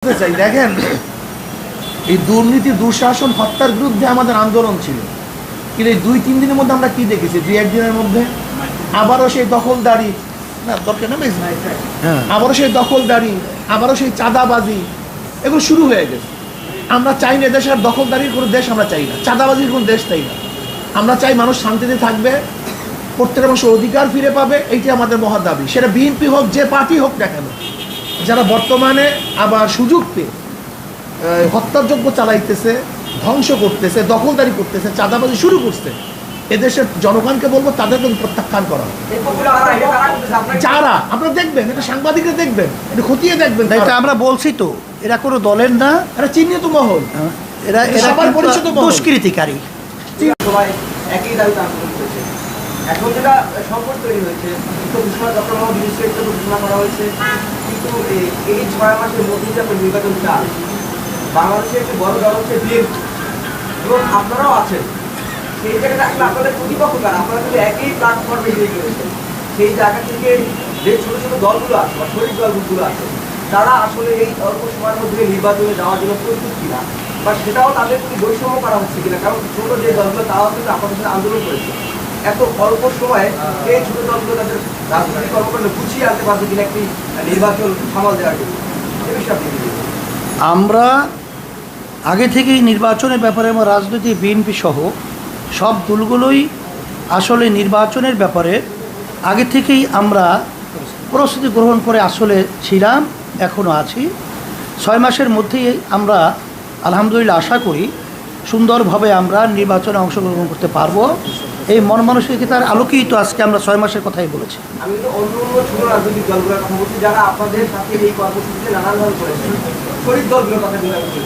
চাই দেখেন, এই দুর্নীতি দুঃশাসন হত্যার বিরুদ্ধে আমাদের আন্দোলন ছিল, কিন্তু এই 2-3 দিনের মধ্যে আমরা কি দেখেছি? 2-1 দিনের মধ্যে আবারও সেই দখলদারি, না দরকার না আবারও সেই দখলদারি, আবারও সেই চাঁদাবাজি, এগুলো শুরু হয়ে গেছে। আমরা চাই না দেশের দখলদারির কোনো দেশ, আমরা চাই না চাঁদাবাজির কোনো দেশ, চাই না। আমরা চাই মানুষ শান্তিতে থাকবে, প্রত্যেকটা মানুষের অধিকার ফিরে পাবে, এইটি আমাদের মহা দাবি। সেটা বিএনপি হোক, যে পার্টি হোক না কেন, যারা বর্তমানে আবার সুযোগ পেয়ে হত্যাযজ্ঞ চালাইতেছে, ধ্বংস করতেছে, দখলদারি করতেছে, চাঁদাবাজি শুরু করছে, এদেশের জনগণকে বলবো তাদেরকে প্রত্যাখ্যান করা। যারা আপনারা দেখবেন, এটা সাংবাদিকরা দেখবেন, এটা খতিয়ে দেখবেন, এটা আমরা বলছি তো, এরা কোনো দলের না, এরা চিহ্নিত মহল, এরা সবার পরিচিত দুষ্কৃতিকারী। সবাই একই দাবিতে আন্দোলন করেছে। এখন যেটা সংকট তৈরি হয়েছে, ঘোষণা ডক্টর মোহাম্মদ ইউনূসের ঘোষণা করা হয়েছে, কিন্তু এই 6 মাসের মধ্যে যে আপনার নির্বাচন চান, বাংলাদেশের একটি বড় দল হচ্ছে বিএনপি এবং আপনারাও আছেন। সেই জায়গাটা আসলে আপনাদের প্রতিপক্ষ কার? আপনারা যদি একই প্ল্যাটফর্মে এগিয়ে গিয়েছেন, সেই জায়গা থেকে যে ছোট ছোট দলগুলো আছে বা শরিক দলগুলো আছে, তারা আসলে এই অল্প সময়ের মধ্যে নির্বাচনে যাওয়ার জন্য প্রস্তুত কিনা, বা সেটাও তাদের প্রতি বৈষম্য করা হচ্ছে কিনা? কারণ ছোট যে দলগুলো তারাও কিন্তু আপনাদের সাথে আন্দোলন করেছে। এত অল্প সময়ে এই ছোট দলগুলো তাদের রাজনৈতিক কর্মকাণ্ড গুছিয়ে আনতে পারবে কিনা একটি নির্বাচন সামাল দেওয়ার জন্য, এ বিষয়ে আপনি আমরা আগে থেকেই নির্বাচনের ব্যাপারে এবং রাজনৈতিক বিএনপি সহ সব দলগুলোই আসলে নির্বাচনের ব্যাপারে আগে থেকেই আমরা প্রস্তুতি গ্রহণ করে আসলে ছিলাম, এখনও আছি। 6 মাসের মধ্যেই আমরা আলহামদুলিল্লাহ আশা করি সুন্দরভাবে আমরা নির্বাচনে অংশগ্রহণ করতে পারবো। এই মন মানসিকতার আলোকেই তো আজকে আমরা 6 মাসের কথাই বলেছি। আমি তো অন্য অন্য ছোট রাজনৈতিক দলগুলোর কথা বলছি, যারা আপনাদের সাথে এই কর্মসূচিতে নানানভাবে করেছেন, শরিক দলগুলোর কথা বলছি,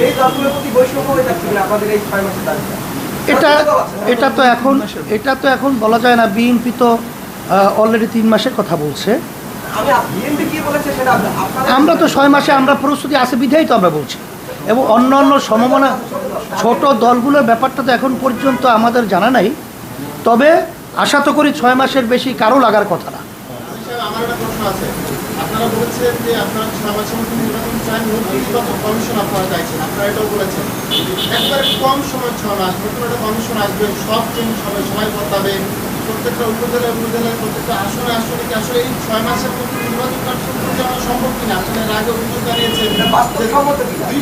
এই দলগুলোর প্রতি বৈষম্য হয়ে যাচ্ছে কিনা আপনাদের এই 6 মাসের দাবিটা? এটা তো এখন বলা যায় না। বিএনপি তো অলরেডি 3 মাসের কথা বলছে। আমরা তো 6 মাসে আমরা প্রস্তুতি আছে বিধায় তো আমরা বলছি, এবং অন্য অন্য সমমনা ছোট দলগুলোর ব্যাপারটা তো এখন পর্যন্ত আমাদের জানা নাই। তবে আশা তো করি 6 মাসের বেশি কারো লাগার কথা না। আমার একটা প্রশ্ন আছে, আপনারা বলেছেন যে আপনারা 6 মাসের মধ্যে নির্বাচন চান, নির্বাচন কমিশন আপনারা চাইছেন, আপনারা এটাও বলেছেন একবারে কম সময় 6 মাস নতুন একটা কমিশন আসবে, সব চেঞ্জ হবে, সময় বদলাবে, প্রত্যেকটা উপজেলায় প্রত্যেকটা আসনে কি আসলে এই 6 মাসের মধ্যে নির্বাচন কার্যক্রম পরিচালনা সম্ভব কিনা? আসলে এর আগে অভিযোগ জানিয়েছেন 2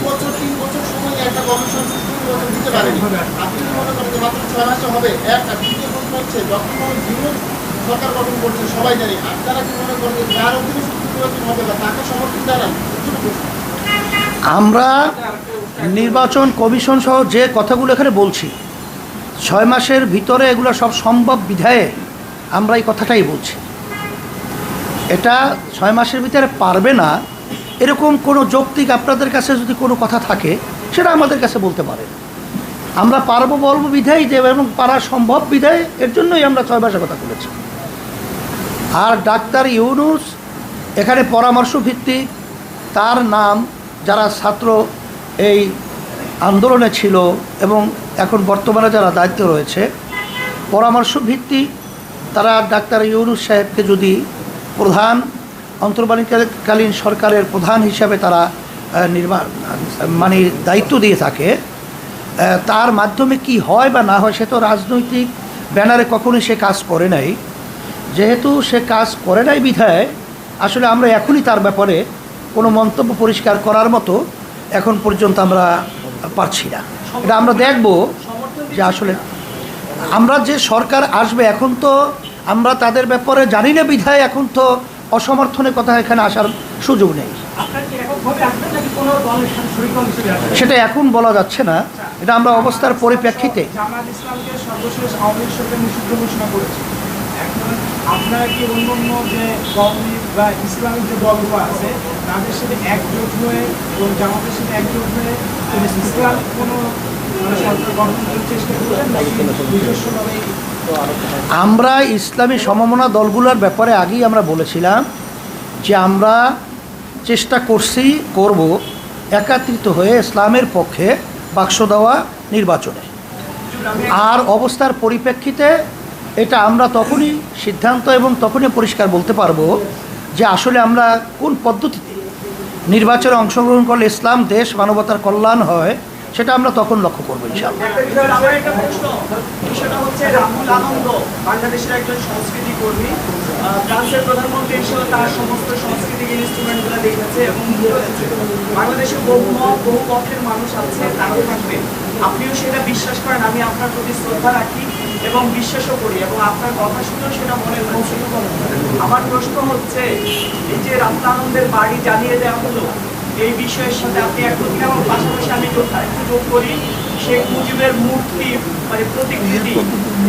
বছর 3 বছর সময় একটা কমিশন নির্বাচন দিতে পারেনি। আপনি কি মনে করেন যে মাত্র 6 মাসে হবে? একটা দ্বিতীয় প্রশ্ন হচ্ছে, যখন বিরোধ সরকার গঠন করছে সবাই জানি, আপনারা কি মনে করেন যে যার অধীনে নির্বাচন হবে বা তাকে সমর্থন জানান? আমরা নির্বাচন কমিশন সহ যে কথাগুলো এখানে বলছি, 6 মাসের ভিতরে এগুলো সব সম্ভব বিধায়ে আমরা এই কথাটাই বলছি। এটা 6 মাসের ভিতরে পারবে না এরকম কোনো যৌক্তিক আপনাদের কাছে যদি কোনো কথা থাকে, সেটা আমাদের কাছে বলতে পারে। আমরা পারবো বলবো বিধায় দেব, এবং পারা সম্ভব বিধায়, এর জন্যই আমরা 6 মাসের কথা বলেছি। আর ডাক্তার ইউনূস এখানে পরামর্শ ভিত্তিক, তার নাম যারা ছাত্র এই আন্দোলনে ছিল এবং এখন বর্তমানে যারা দায়িত্ব রয়েছে, পরামর্শ ভিত্তিক তারা ডাক্তার ইউনূস সাহেবকে যদি প্রধান অন্তর্বর্তীকালীন সরকারের প্রধান হিসাবে তারা দায়িত্ব দিয়ে থাকে, তার মাধ্যমে কি হয় বা না হয় সে তো রাজনৈতিক ব্যানারে কখনোই সে কাজ করে নাই। যেহেতু সে কাজ করে নাই বিধায় আসলে আমরা এখনই তার ব্যাপারে কোনো মন্তব্য পরিষ্কার করার মতো এখন পর্যন্ত আমরা পারছি না। এটা আমরা দেখব যে আসলে আমরা যে সরকার আসবে, এখন তো আমরা তাদের ব্যাপারে জানি না বিধায় এখন তো অসমর্থনের কথা এখানে আসার সুযোগ নেই। সেটা এখন বলা যাচ্ছে না, এটা আমরা অবস্থার পরিপ্রেক্ষিতে। আপনারা কি অন্য অন্য যে দল বা ইসলামিক যে দলগুলো আছে তাদের সাথে একজোট হয়ে এবং জামাতের সাথে একজোট হয়ে ইসলামিক কোনো সরকার গঠন করার চেষ্টা করছেন নাকি নিজস্বভাবে? আমরা ইসলামী সমমনা দলগুলোর ব্যাপারে আগেই আমরা বলেছিলাম যে আমরা চেষ্টা করব একত্রিত হয়ে ইসলামের পক্ষে বাক্স দেওয়া নির্বাচনে। আর অবস্থার পরিপ্রেক্ষিতে এটা আমরা তখনই সিদ্ধান্ত এবং তখনই পরিষ্কার বলতে পারবো যে আসলে আমরা কোন পদ্ধতিতে নির্বাচনে অংশগ্রহণ করলে ইসলাম, দেশ, মানবতার কল্যাণ হয়, সেটা আমরা তখন লক্ষ্য করবো ইনশাআল্লাহ। একটা বিষয় হচ্ছে- আমার একটা প্রশ্ন, বিষয়টা হচ্ছে রাহুল আনন্দ বাংলাদেশের একজন সংস্কৃতি কর্মী, ফ্রান্সের প্রধানমন্ত্রী হিসেবে তার সমস্ত সাংস্কৃতিক ইনস্ট্রুমেন্টগুলো দেখেছে এবং বুঝেছে। বাংলাদেশে বহু মত, বহু পক্ষের মানুষ আছে, তারাও থাকবে। আপনিও সেটা বিশ্বাস করেন, আমি আপনার প্রতি শ্রদ্ধা রাখি এবং বিশ্বাসও করি এবং আপনার কথা শুনেও সেটা মনে হচ্ছে। আমার প্রশ্ন হচ্ছে, এই যে রাহুল আনন্দের বাড়ি জ্বালিয়ে দেওয়া হলো, এই বিষয়ের সাথে আপনি একটু এবং পাশাপাশি আমি একটু যোগ করি, শেখ মুজিবের মূর্তি মানে প্রতিকৃতি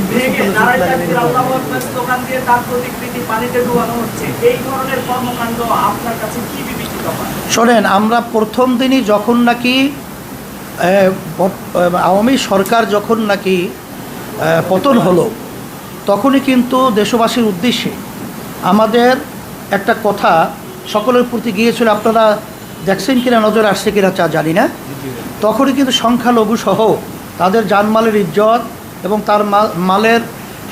ভেঙে নারায়ণ তাকবীর আল্লাহু আকবার স্লোগান দিয়ে তার প্রতিকৃতি পানিতে ডুবানো হচ্ছে, এই ধরনের কর্মকাণ্ড আপনার কাছে কি বিবেচিত হয়? শোনেন, আমরা প্রথম দিনই যখন নাকি আওয়ামী সরকার যখন নাকি পতন হলো, তখনই কিন্তু দেশবাসীর উদ্দেশ্যে আমাদের একটা কথা সকলের প্রতি গিয়েছিল। আপনারা দেখছেন কিনা, নজর আসছে কিনা জানি না। তখনই কিন্তু সংখ্যালঘু সহ তাদের জানমালের ইজ্জত এবং তার মালের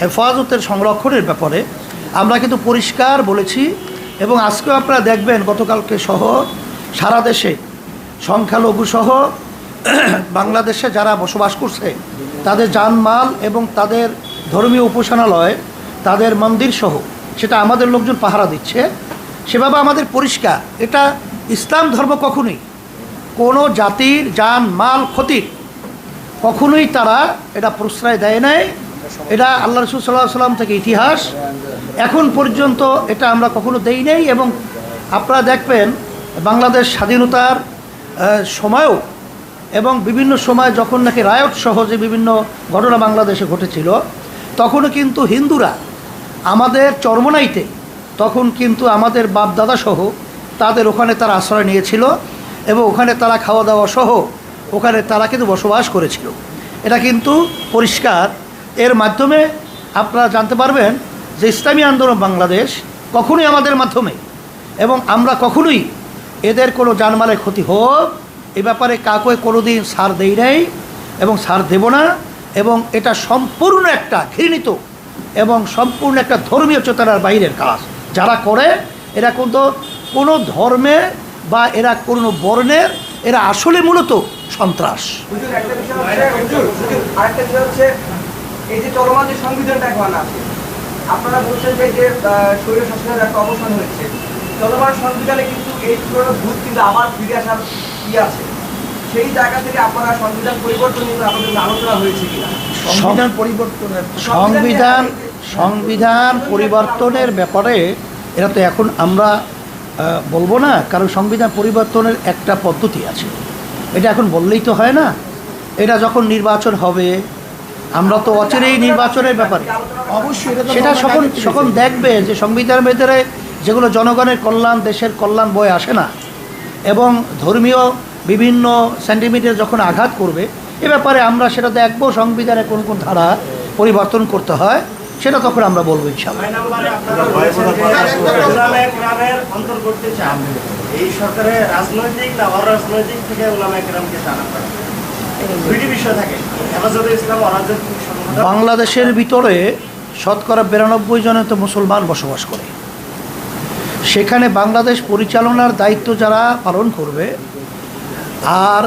হেফাজতের সংরক্ষণের ব্যাপারে আমরা কিন্তু পরিষ্কার বলেছি। এবং আজকেও আপনারা দেখবেন, গতকালকে সহ সারা দেশে সংখ্যালঘু সহ বাংলাদেশে যারা বসবাস করছে তাদের জানমাল এবং তাদের ধর্মীয় উপাসনালয়, তাদের মন্দির সহ সেটা আমাদের লোকজন পাহারা দিচ্ছে। সেভাবে আমাদের পরিষ্কার, এটা ইসলাম ধর্ম কখনোই কোনো জাতির জান মাল ক্ষতির কখনোই তারা এটা প্রশ্রয় দেয় নাই। এটা আল্লাহ রাসূল সাল্লাল্লাহু আলাইহি ওয়াসাল্লাম থেকে ইতিহাস, এখন পর্যন্ত এটা আমরা কখনো দেই নাই। এবং আপনারা দেখবেন বাংলাদেশ স্বাধীনতার সময়ও এবং বিভিন্ন সময় যখন নাকি রায়ট সহ যে বিভিন্ন ঘটনা বাংলাদেশে ঘটেছিল, তখনও কিন্তু হিন্দুরা আমাদের চরমনাইতে তখন কিন্তু আমাদের বাপদাদা সহ তাদের ওখানে তারা আশ্রয় নিয়েছিল এবং ওখানে তারা খাওয়া দাওয়া সহ ওখানে তারা কিন্তু বসবাস করেছিল। এটা কিন্তু পরিষ্কার। এর মাধ্যমে আপনারা জানতে পারবেন যে ইসলামী আন্দোলন বাংলাদেশ কখনোই আমাদের মাধ্যমে, এবং আমরা কখনোই এদের কোনো জানমালের ক্ষতি হোক এ ব্যাপারে কাউকে কোনোদিন ছাড় দেই নাই এবং ছাড় দেব না। এবং এটা সম্পূর্ণ একটা ঘৃণিত এবং সম্পূর্ণ একটা ধর্মীয় চেতনার বাইরের কাজ যারা করে। এরা কিন্তু কোনো ধর্মের বা এরা কোনো বর্ণের, এরা আসলে মূলত সন্ত্রাস। হুজুর, একটা বিষয় হচ্ছে, আরেকটা বিষয় হচ্ছে এই যে চলমান যে সংবিধানটা এখন আছে, আপনারা বলছেন যে স্বৈর শাসনের একটা অবসান হয়েছে, চলমান সংবিধানে কিন্তু এই পুরোনো ভূত কিন্তু আবার ফিরে আসার আছে। সেই জায়গা থেকে আপনারা সংবিধান পরিবর্তন নিয়ে আপনাদের আলোচনা হয়েছে কিনা? সংবিধান পরিবর্তনের সংবিধান পরিবর্তনের ব্যাপারে এটা তো এখন আমরা বলবো না, কারণ সংবিধান পরিবর্তনের একটা পদ্ধতি আছে, এটা এখন বললেই তো হয় না। এটা যখন নির্বাচন হবে, আমরা তো অচিরেই নির্বাচনের ব্যাপারে অবশ্যই এটা তো সেটা আমরা সকল দেখবে যে সংবিধানের ভেতরে যেগুলো জনগণের কল্যাণ, দেশের কল্যাণ বয়ে আসে না এবং ধর্মীয় বিভিন্ন সেন্টিমিটার যখন আঘাত করবে, এ ব্যাপারে আমরা সেটা দেখবো সংবিধানে কোন কোন ধারা পরিবর্তন করতে হয়, সেটা তখন আমরা বলবো ইনশাআল্লাহ। অন্তর করতে চান, এই সরকারে রাজনৈতিক না অরাজনৈতিক থেকে উলামায়ে কেরামকে টানা পড়ে দুইটি বিষয় থাকে, হেফাজতে ইসলাম অরাজনৈতিক সংগঠন। বাংলাদেশের ভিতরে শতকরা 92 জন তো মুসলমান বসবাস করে। সেখানে বাংলাদেশ পরিচালনার দায়িত্ব যারা পালন করবে, আর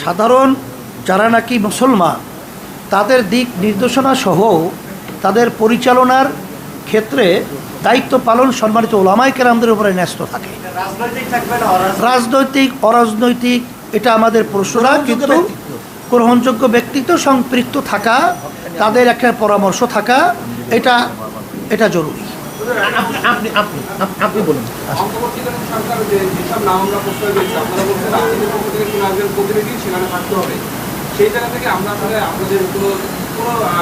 সাধারণ যারা নাকি মুসলমান, তাদের দিক নির্দেশনা সহ তাদের পরিচালনার ক্ষেত্রে দায়িত্ব পালন সম্মানিত উলামায়ে কেরামদের উপরে ন্যস্ত থাকে। রাজনৈতিক থাকবে না অরাজনৈতিক। রাজনৈতিক অরাজনৈতিক এটা আমাদের প্রশ্ন না, কিন্তু গ্রহণযোগ্য ব্যক্তিত্ব সম্পৃক্ত থাকা, তাদের একটা পরামর্শ থাকা, এটা জরুরি। আপনি আপনি আপনি বলুন। অন্তর্বর্তীকালীন সরকার যেসব নাম আমরা প্রস্তাব দিয়েছি, আপনারা বলছেন রাজনীতির পক্ষ থেকে কোনো একজন প্রতিনিধি সেখানে থাকতে হবে। সেই জায়গা থেকে আমরা আসলে আপনাদের কোনো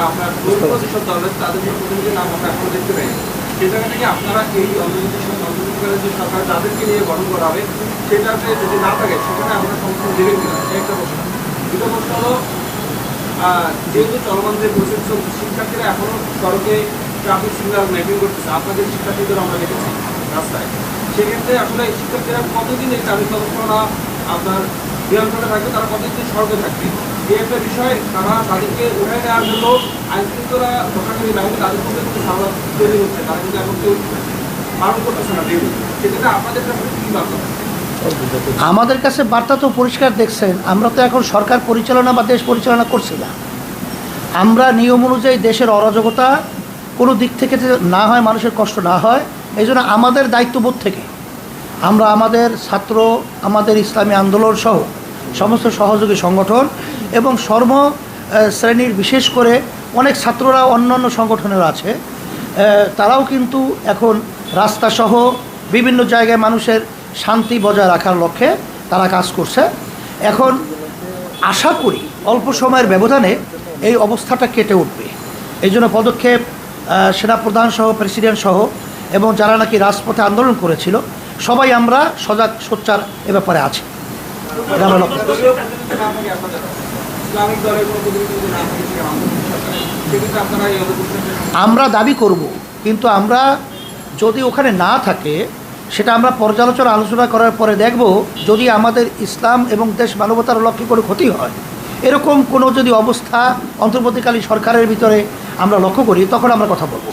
আপনার দলীয় যেসব দল আছে তাদের যে প্রতিনিধির নাম আমরা এখনো দেখতে পাই। সেই জায়গা থেকে আপনারা এই অন্তর্বর্তীকালীন যে সরকার যাদেরকে নিয়ে গঠন করা হবে, সেটাতে যদি না থাকে সেখানে আমরা সমর্থন দেবেন কিনা, একটা প্রশ্ন। দুটো প্রশ্ন হলো, যেহেতু চলমান যে প্রসেস চলছে, শিক্ষার্থীরা এখনো সড়কে ট্রাফিক সিগন্যাল ম্যাপিং করতেছে, আপনাদের শিক্ষার্থীদের আমরা দেখেছি রাস্তায়। সেক্ষেত্রে আসলে শিক্ষার্থীরা কতদিন এই ট্রাফিক ব্যবস্থাপনা আপনার নিয়ন্ত্রণে থাকবে, তারা কতদিন সড়কে থাকবে, এই একটা বিষয়। তারা তাদেরকে উঠায় নেওয়ার জন্য আইনশৃঙ্খলা রক্ষাকারী বাহিনী তাদের মধ্যে কিন্তু ধারণা তৈরি হচ্ছে, তারা কিন্তু এখন কেউ পালন করতেছে না ডেলি। সেক্ষেত্রে আপনাদের কাছে কী বার্তা? আমাদের কাছে বার্তা তো পরিষ্কার দেখছেন, আমরা তো এখন সরকার পরিচালনা বা দেশ পরিচালনা করছি না। আমরা নিয়ম অনুযায়ী দেশের অরাজকতা কোনো দিক থেকে না হয়, মানুষের কষ্ট না হয়, এই জন্য আমাদের দায়িত্ববোধ থেকে আমরা আমাদের ছাত্র, আমাদের ইসলামী আন্দোলন সহ সমস্ত সহযোগী সংগঠন এবং সর্ব শ্রেণীর, বিশেষ করে অনেক ছাত্ররা অন্যান্য সংগঠনেরও আছে, তারাও কিন্তু এখন রাস্তাসহ বিভিন্ন জায়গায় মানুষের শান্তি বজায় রাখার লক্ষ্যে তারা কাজ করছে। এখন আশা করি অল্প সময়ের ব্যবধানে এই অবস্থাটা কেটে উঠবে। এই জন্য পদক্ষেপ সেনাপ্রধান সহ, প্রেসিডেন্ট সহ এবং যারা নাকি রাজপথে আন্দোলন করেছিল সবাই আমরা সজাগ সোচ্চার এ ব্যাপারে আছি। এটা আমরা লক্ষ্য করছি। ইসলামিক দলের কোনো প্রতিনিধি যদি না থাকে সেক্ষেত্রে আপনারা এই অবস্থান আমরা দাবি করব, কিন্তু আমরা যদি ওখানে না থাকে সেটা আমরা পর্যালোচনা আলোচনা করার পরে দেখব, যদি আমাদের ইসলাম এবং দেশ মানবতার লক্ষ্যে কোনো ক্ষতি হয়, এরকম কোনো যদি অবস্থা অন্তর্বর্তীকালীন সরকারের ভিতরে আমরা লক্ষ্য করি, তখন আমরা কথা বলবো।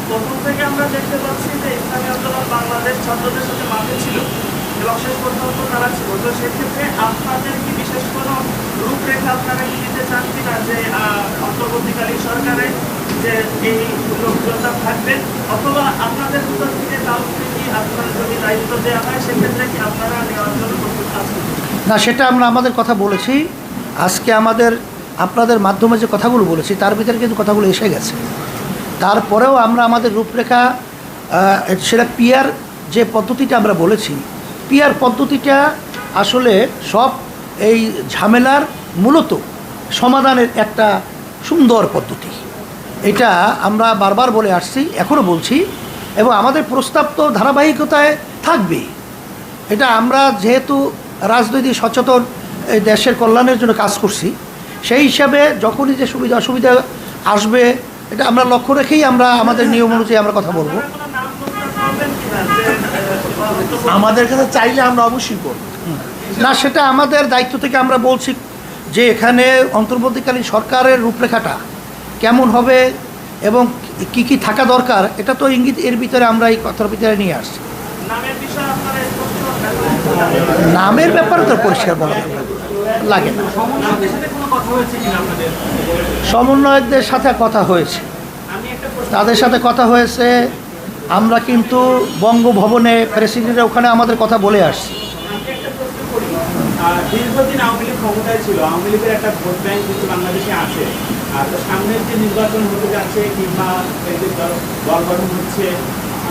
প্রথম থেকে আমরা দেখতে পাচ্ছি যে ইসলামী আন্দোলন বাংলাদেশ ছাত্রদের সাথে মাঠে ছিল এবং শেষ পর্যন্ত তারা ছিল। তো সেক্ষেত্রে আপনাদের কি বিশেষ কোনো রূপরেখা আপনারা কি দিতে চান কিনা যে অন্তর্বর্তীকালীন সরকারে যে এই লোকজনটা থাকবেন, অথবা আপনাদের ভিতর থেকে কাউকে কি আপনারা যদি দায়িত্ব দেওয়া হয় সেক্ষেত্রে কি আপনারা নেওয়ার জন্য প্রস্তুত আছেন? না, সেটা আমরা আমাদের কথা বলেছি। আজকে আপনাদের মাধ্যমে যে কথাগুলো বলেছি তার ভিতরে কিন্তু কথাগুলো এসে গেছে। তারপরেও আমরা আমাদের রূপরেখা, সেটা পিয়ার যে পদ্ধতিটা আমরা বলেছি, পিয়ার পদ্ধতিটা আসলে সব এই ঝামেলার মূলত সমাধানের একটা সুন্দর পদ্ধতি। এটা আমরা বারবার বলে আসছি, এখনও বলছি, এবং আমাদের প্রস্তাব তো ধারাবাহিকতায় থাকবে। এটা আমরা যেহেতু রাজনৈতিক সচেতন, এই দেশের কল্যাণের জন্য কাজ করছি, সেই হিসাবে যখনই যে সুবিধা অসুবিধা আসবে এটা আমরা লক্ষ্য রেখেই আমরা আমাদের নিয়ম অনুযায়ী আমরা কথা বলবো। আমাদের কাছে চাইলে আমরা অবশ্যই করব। না, সেটা আমাদের দায়িত্ব থেকে আমরা বলছি যে এখানে অন্তর্বর্তীকালীন সরকারের রূপরেখাটা কেমন হবে এবং কি কি থাকা দরকার, এটা তো ইঙ্গিত এর ভিতরে আমরা এই কথার ভিতরে নিয়ে আসছি। নামের ব্যাপারে তো পরিষ্কার বলা লাগে না। সমন্বয়কদের সাথে কথা হয়েছে, তাদের সাথে কথা হয়েছে। আমরা কিন্তু বঙ্গভবনে প্রেসিডেন্টের ওখানে আমাদের কথা বলে আসছি। দীর্ঘদিন আওয়ামী লীগ ক্ষমতায় ছিল, আওয়ামী লীগের একটা ভোট ব্যাংক কিন্তু বাংলাদেশে আছে। আর তো সামনের যে নির্বাচন হতে যাচ্ছে কিংবা দল গঠন হচ্ছে,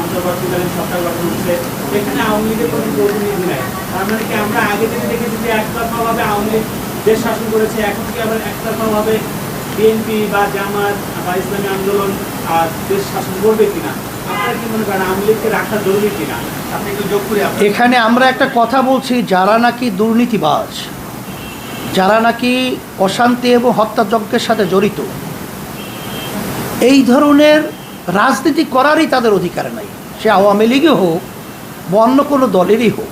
অন্তর্বর্তীকালীন সরকার গঠন হচ্ছে, এখানে আওয়ামী লীগের কোনো প্রতিনিধি নাই। তার মানে কি আমরা আগে থেকে দেখেছি যে একতরফাভাবে আওয়ামী লীগ দেশ শাসন করেছে, এখন কি আবার একতরফাভাবে বিএনপি বা জামাত বা ইসলামী আন্দোলন দেশ শাসন করবে কিনা? আপনারা কি মনে করেন আওয়ামী লীগকে রাখা জরুরি কিনা? আপনি একটু যোগ করে। এখানে আমরা একটা কথা বলছি, যারা নাকি দুর্নীতিবাজ, যারা নাকি অশান্তি এবং হত্যাযজ্ঞের সাথে জড়িত, এই ধরনের রাজনীতি করারই তাদের অধিকার নাই, সে আওয়ামী লীগই হোক বা অন্য কোনো দলেরই হোক।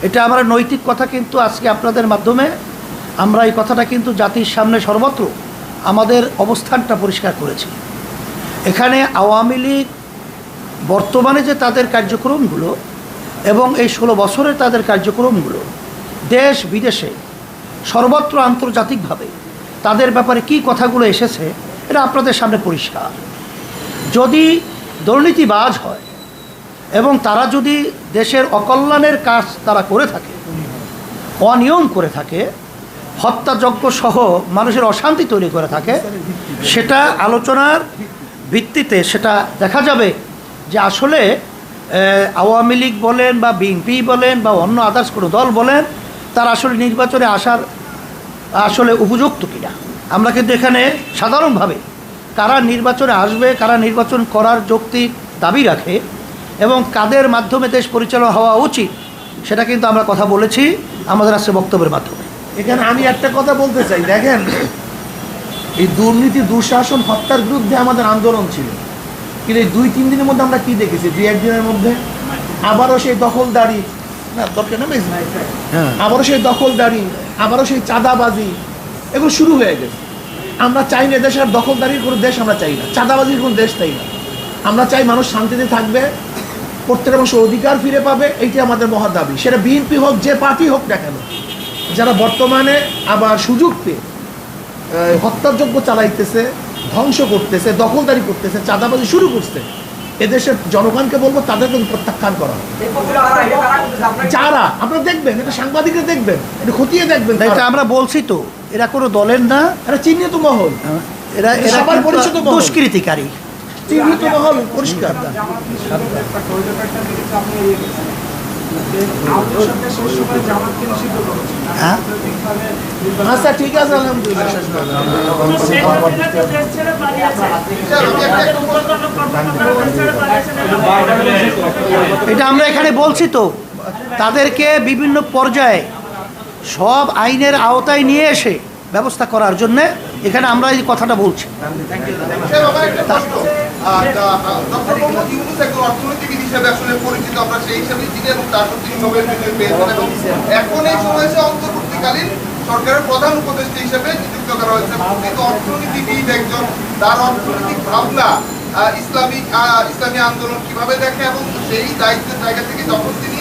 এটা আমরা নৈতিক কথা কিন্তু আজকে আপনাদের মাধ্যমে আমরা এই কথাটা কিন্তু জাতির সামনে সর্বত্র আমাদের অবস্থানটা পরিষ্কার করেছি। এখানে আওয়ামী লীগ বর্তমানে যে তাদের কার্যক্রমগুলো এবং এই 16 বছরের তাদের কার্যক্রমগুলো দেশ বিদেশে সর্বত্র আন্তর্জাতিকভাবে তাদের ব্যাপারে কি কথাগুলো এসেছে এটা আপনাদের সামনে পরিষ্কার। যদি দুর্নীতিবাজ হয় এবং তারা যদি দেশের অকল্যাণের কাজ তারা করে থাকে, অনিয়ম করে থাকে, হত্যাযজ্ঞ সহ মানুষের অশান্তি তৈরি করে থাকে, সেটা আলোচনার ভিত্তিতে সেটা দেখা যাবে যে আসলে আওয়ামী লীগ বলেন বা বিএনপি বলেন বা অন্য আদার্স কোনো দল বলেন, তার আসলে নির্বাচনে আসার আসলে উপযুক্ত কিনা। আমরা কিন্তু এখানে সাধারণভাবে কারা নির্বাচনে আসবে, কারা নির্বাচন করার যৌক্তিক দাবি রাখে এবং কাদের মাধ্যমে দেশ পরিচালনা হওয়া উচিত, সেটা কিন্তু আমরা কথা বলেছি আমাদের আজকে বক্তব্যের মাধ্যমে। এখানে আমি একটা কথা বলতে চাই, দেখেন, এই দুর্নীতি, দুঃশাসন, হত্যার বিরুদ্ধে আমাদের আন্দোলন ছিল, কিন্তু এই 2-3 দিনের মধ্যে আমরা কি দেখেছি, 2-1 দিনের মধ্যে আবারও সেই দখলদারি, না দরকার না, আবারও সেই দখলদারি, আবারও সেই চাঁদাবাজি, এগুলো শুরু হয়ে গেছে। আমরা চাই না দেশের দখলদারির কোনো দেশ, আমরা চাই না চাঁদাবাজির কোনো দেশ চাই না। আমরা চাই মানুষ শান্তিতে থাকবে, প্রত্যেকটা মানুষের অধিকার ফিরে পাবে, এইটি আমাদের মহা দাবি। সেটা বিএনপি হোক, যে পার্টি হোক না কেন, যারা বর্তমানে আবার সুযোগ পেয়ে হত্যাযজ্ঞ চালাইতেছে, ধ্বংস করতেছে, দখলদারি করতেছে, চাঁদাবাজি শুরু করছে, এদেশের জনগণকে বলবো তাদেরকে প্রত্যাখ্যান করা হবে। যারা আপনারা দেখবেন, এটা সাংবাদিকরা দেখবেন, এটা খতিয়ে দেখবেন, এটা আমরা বলছি তো, এরা কোনো দলের না, এটা চিহ্নিত মহল, এরা এরা সবার কিন্তু পরিচিত মহল। দুষ্কৃতিকারী। চিহ্নিত মহল পরিষ্কার। হ্যাঁ, আচ্ছা ঠিক আছে, আলহামদুলিল্লাহ। শেষ করে দাও। তো শেখ হাসিনা যে দেশ ছেড়ে পালিয়েছে, দেশ ছেড়ে পালিয়েছে, এটা আমরা এখানে বলছি তো, তাদেরকে বিভিন্ন পর্যায়ে সব আইনের আওতায় নিয়ে এসে ব্যবস্থা করার জন্য এখানে আমরা এই কথাটা বলছি। স্যার, আমার একটা প্রশ্ন। ডক্টর মোহাম্মদ ইউনূস একজন অর্থনীতিবিদ হিসেবে আসলে পরিচিত, আমরা সেই হিসাবে তিনি এবং তার সাথে তিনি নোবেল প্রাইজ পেয়েছেন এবং এখন এই সময় এসে অন্তর্বর্তীকালীন সরকারের প্রধান উপদেষ্টা হিসেবে নিযুক্ত করা হয়েছে। কিন্তু অর্থনীতিবিদ একজন, তার অর্থনৈতিক ভাবনা ইসলামী আন্দোলন কিভাবে দেখে এবং সেই দায়িত্বের জায়গা থেকে যখন তিনি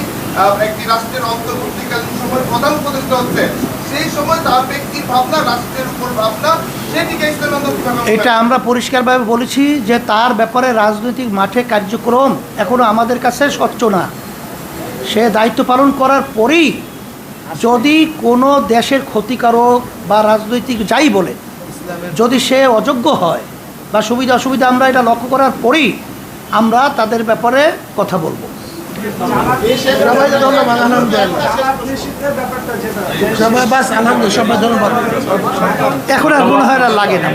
একটি রাষ্ট্রের অন্তর্বর্তীকালীন সময় প্রধান উপদেষ্টা হচ্ছে, সেই সময় তার ব্যক্তির ভাবনা, রাষ্ট্রের উপর ভাবনা, সেটিকে ইসলামী আন্দোলন কিভাবে? এটা আমরা পরিষ্কারভাবে বলেছি যে তার ব্যাপারে রাজনৈতিক মাঠে কার্যক্রম এখনো আমাদের কাছে স্বচ্ছ না। সে দায়িত্ব পালন করার পরেই যদি কোনো দেশের ক্ষতিকারক বা রাজনৈতিক যাই বলে, যদি সে অযোগ্য হয় বা সুবিধা অসুবিধা আমরা এটা লক্ষ্য করার পরেই আমরা তাদের ব্যাপারে কথা বলবো। সবাইকে ধন্যবাদ, আলহামদুলিল্লাহ। সবাই বাস, আলহামদুলিল্লাহ, সবাই ধন্যবাদ। এখন আর মনে হয় না লাগে না।